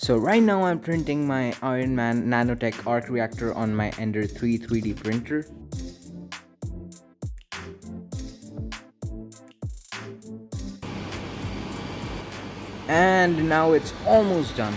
So right now I'm printing my Ironman Nanotech Arcreactor on my Ender 3 3D printer. And now it's almost done.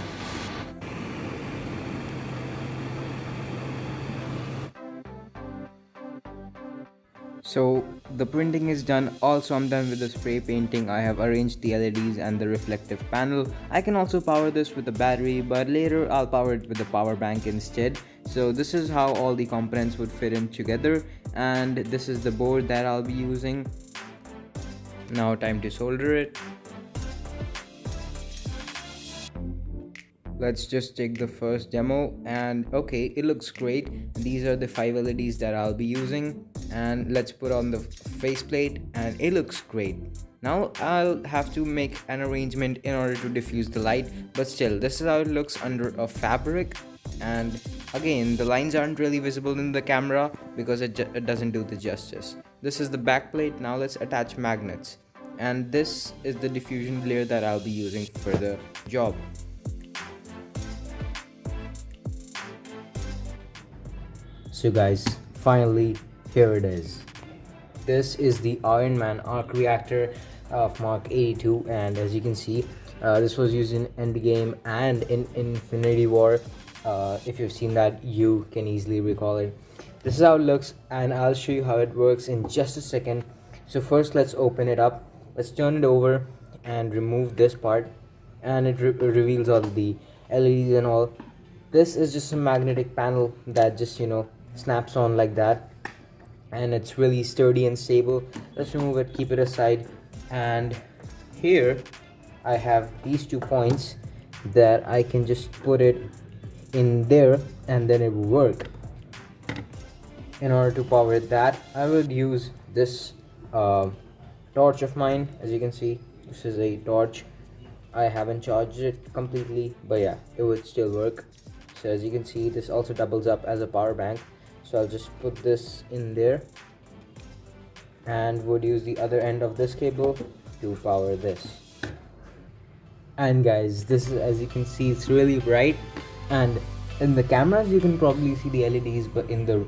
So the printing is done. Also, I'm done with the spray painting. I have arranged the LEDs and the reflective panel. I can also power this with a battery, but later I'll power it with a power bank instead. So this is how all the components would fit in together, and this is the board that I'll be using. Now time to solder it. Let's just take the first demo, and okay, it looks great. These are the 5 LEDs that I'll be using, and let's put on the faceplate, and it looks great. Now I'll have to make an arrangement in order to diffuse the light, but still this is how it looks under a fabric. And again, the lines aren't really visible in the camera because it doesn't do the justice. This is the back plate. Now let's attach magnets, and this is the diffusion layer that I'll be using for the job. So guys, finally here it is. This is the Ironman Arcreactor of Mark 82, and as you can see, this was used in Endgame and in Infinity War. If you've seen that, you can easily recall it. This is how it looks, and I'll show you how it works in just a second. So first, let's open it up. Let's turn it over and remove this part, and it reveals all the LEDs and all. This is just a magnetic panel that just snaps on like that, and it's really sturdy and stable. Let's remove it, keep it aside, and here I have these 2 points that I can just put it in there, and then it will work. In order to power that, I would use this torch of mine. As you can see, this is a torch. I haven't charged it completely, but yeah, it would still work. So as you can see, this also doubles up as a power bank. So I'll just put this in there, and would use the other end of this cable to power this. And guys, this is, as you can see, it's really bright, and in the cameras you can probably see the LEDs, but in the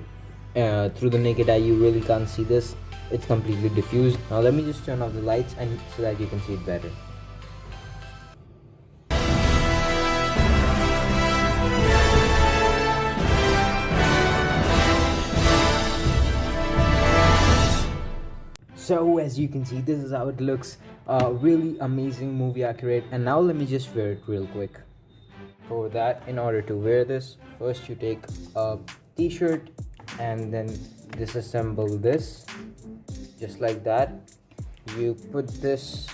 through the naked eye you really can't see this. It's completely diffused. Now let me just turn off the lights, and so that you can see it better. So as you can see, this is how it looks. Really amazing, movie accurate. And now let me just wear it real quick. For that, in order to wear this, first you take a t-shirt and then disassemble this just like that. You put this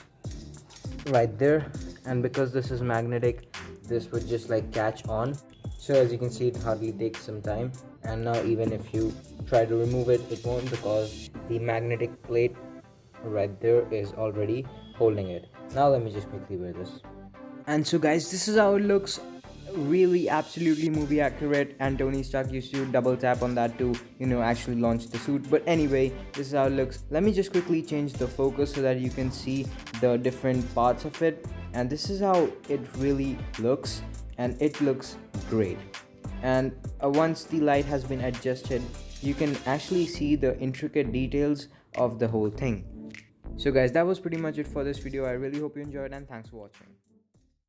right there, and because this is magnetic, this would just like catch on. So as you can see, it hardly takes some time, and now even if you try to remove it, it won't, because the magnetic plate right there is already holding it. Now let me just quickly wear this. And so guys, this is how it looks. Really absolutely movie accurate, and Tony Stark used to double tap on that to actually launch the suit. But anyway, this is how it looks. Let me just quickly change the focus so that you can see the different parts of it, and this is how it really looks, and it looks great. And once the light has been adjusted, you can actually see the intricate details of the whole thing. So guys, that was pretty much it for this video. I really hope you enjoyed, and thanks for watching.